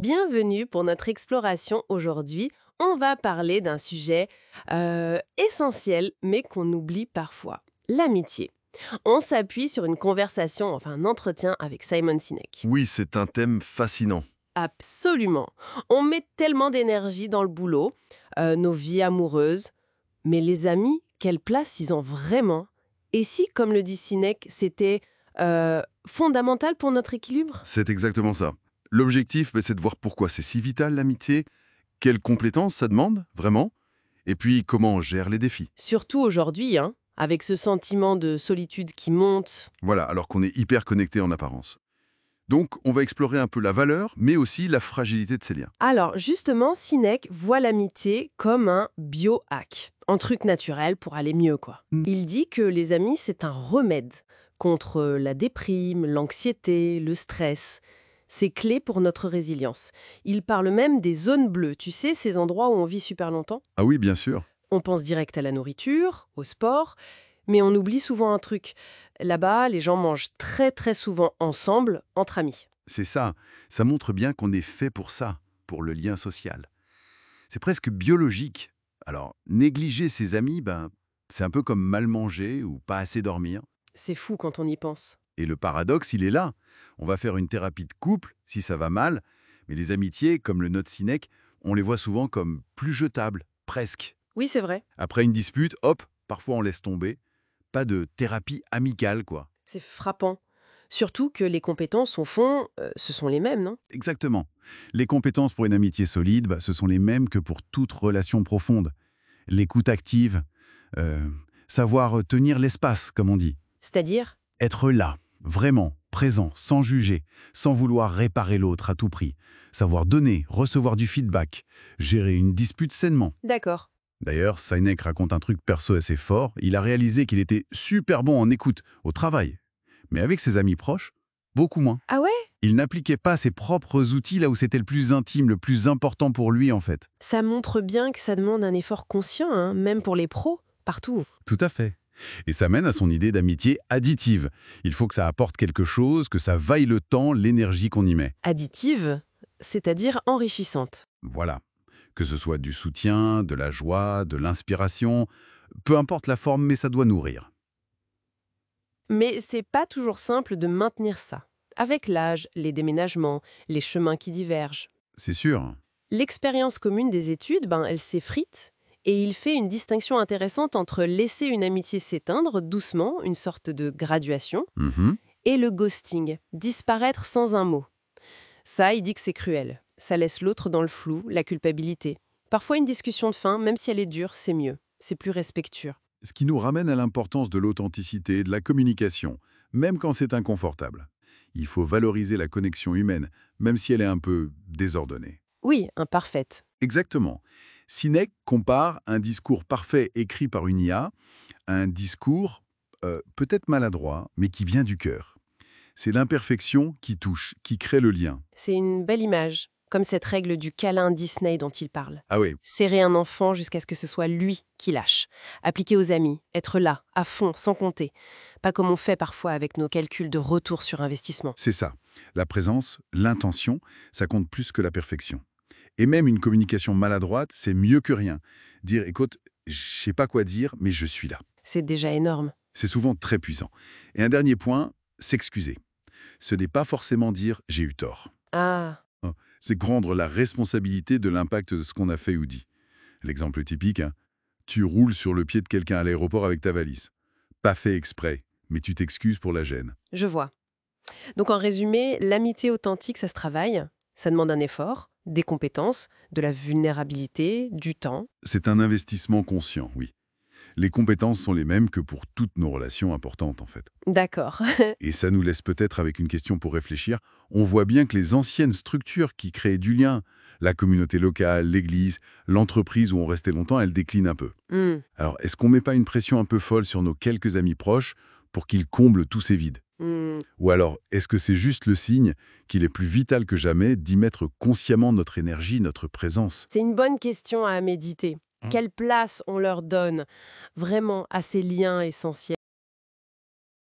Bienvenue pour notre exploration aujourd'hui. On va parler d'un sujet essentiel, mais qu'on oublie parfois, l'amitié. On s'appuie sur une conversation, enfin un entretien avec Simon Sinek. Oui, c'est un thème fascinant. Absolument. On met tellement d'énergie dans le boulot, nos vies amoureuses, mais les amis, quelle place ils ont vraiment? Et si, comme le dit Sinek, c'était fondamental pour notre équilibre? C'est exactement ça. L'objectif, c'est de voir pourquoi c'est si vital l'amitié, quelles compétences ça demande, vraiment, et puis comment on gère les défis. Surtout aujourd'hui, hein, avec ce sentiment de solitude qui monte. Voilà, alors qu'on est hyper connecté en apparence. Donc, on va explorer un peu la valeur, mais aussi la fragilité de ces liens. Alors, justement, Sinek voit l'amitié comme un biohack, un truc naturel pour aller mieux, quoi. Mm. Il dit que les amis, c'est un remède contre la déprime, l'anxiété, le stress. C'est clé pour notre résilience. Il parle même des zones bleues, tu sais, ces endroits où on vit super longtemps. Ah oui, bien sûr. On pense direct à la nourriture, au sport, mais on oublie souvent un truc. Là-bas, les gens mangent très très souvent ensemble, entre amis. C'est ça. Ça montre bien qu'on est fait pour ça, pour le lien social. C'est presque biologique. Alors, négliger ses amis, c'est un peu comme mal manger ou pas assez dormir. C'est fou quand on y pense. Et le paradoxe, il est là. On va faire une thérapie de couple, si ça va mal, mais les amitiés, comme le note Sinek, on les voit souvent comme plus jetables, presque. Oui, c'est vrai. Après une dispute, hop, parfois on laisse tomber. Pas de thérapie amicale, quoi. C'est frappant. Surtout que les compétences, au fond, ce sont les mêmes, non? Exactement. Les compétences pour une amitié solide, ce sont les mêmes que pour toute relation profonde. L'écoute active, euh, savoir tenir l'espace, comme on dit. C'est-à-dire? Être là, vraiment, présent, sans juger, sans vouloir réparer l'autre à tout prix. Savoir donner, recevoir du feedback, gérer une dispute sainement. D'accord. D'ailleurs, Sinek raconte un truc perso assez fort. Il a réalisé qu'il était super bon en écoute, au travail. Mais avec ses amis proches, beaucoup moins. Ah ouais? Il n'appliquait pas ses propres outils là où c'était le plus intime, le plus important pour lui en fait. Ça montre bien que ça demande un effort conscient, hein, même pour les pros, partout. Tout à fait. Et ça mène à son idée d'amitié additive. Il faut que ça apporte quelque chose, que ça vaille le temps, l'énergie qu'on y met. Additive, c'est-à-dire enrichissante. Voilà. Que ce soit du soutien, de la joie, de l'inspiration, peu importe la forme, mais ça doit nourrir. Mais c'est pas toujours simple de maintenir ça. Avec l'âge, les déménagements, les chemins qui divergent. C'est sûr. L'expérience commune des études, elle s'effrite et il fait une distinction intéressante entre laisser une amitié s'éteindre doucement, une sorte de graduation, Mhm. et le ghosting, disparaître sans un mot. Ça, il dit que c'est cruel. Ça laisse l'autre dans le flou, la culpabilité. Parfois, une discussion de fin, même si elle est dure, c'est mieux. C'est plus respectueux. Ce qui nous ramène à l'importance de l'authenticité, de la communication, même quand c'est inconfortable. Il faut valoriser la connexion humaine, même si elle est un peu désordonnée. Oui, imparfaite. Exactement. Sinek compare un discours parfait écrit par une IA à un discours peut-être maladroit, mais qui vient du cœur. C'est l'imperfection qui touche, qui crée le lien. C'est une belle image, comme cette règle du câlin Disney dont il parle. Ah oui, Serrer un enfant jusqu'à ce que ce soit lui qui lâche. Appliquer aux amis, être là, à fond, sans compter. Pas comme on fait parfois avec nos calculs de retour sur investissement. c'est ça. La présence, l'intention, ça compte plus que la perfection. Et même une communication maladroite, c'est mieux que rien. Dire, écoute, je sais pas quoi dire, mais je suis là. C'est déjà énorme. C'est souvent très puissant. Et un dernier point, s'excuser. Ce n'est pas forcément dire « j'ai eu tort Ah, ». C'est prendre la responsabilité de l'impact de ce qu'on a fait ou dit. L'exemple typique, hein, tu roules sur le pied de quelqu'un à l'aéroport avec ta valise. Pas fait exprès, mais tu t'excuses pour la gêne. je vois. Donc en résumé, l'amitié authentique, ça se travaille. Ça demande un effort, des compétences, de la vulnérabilité, du temps. C'est un investissement conscient, oui. Les compétences sont les mêmes que pour toutes nos relations importantes, en fait. D'accord. Et ça nous laisse peut-être avec une question pour réfléchir. On voit bien que les anciennes structures qui créaient du lien, la communauté locale, l'église, l'entreprise où on restait longtemps, elles déclinent un peu. Hmm, Alors, est-ce qu'on met pas une pression un peu folle sur nos quelques amis proches pour qu'ils comblent tous ces vides? hmm. Ou alors, est-ce que c'est juste le signe qu'il est plus vital que jamais d'y mettre consciemment notre énergie, notre présence? C'est une bonne question à méditer. Quelle place on leur donne vraiment à ces liens essentiels?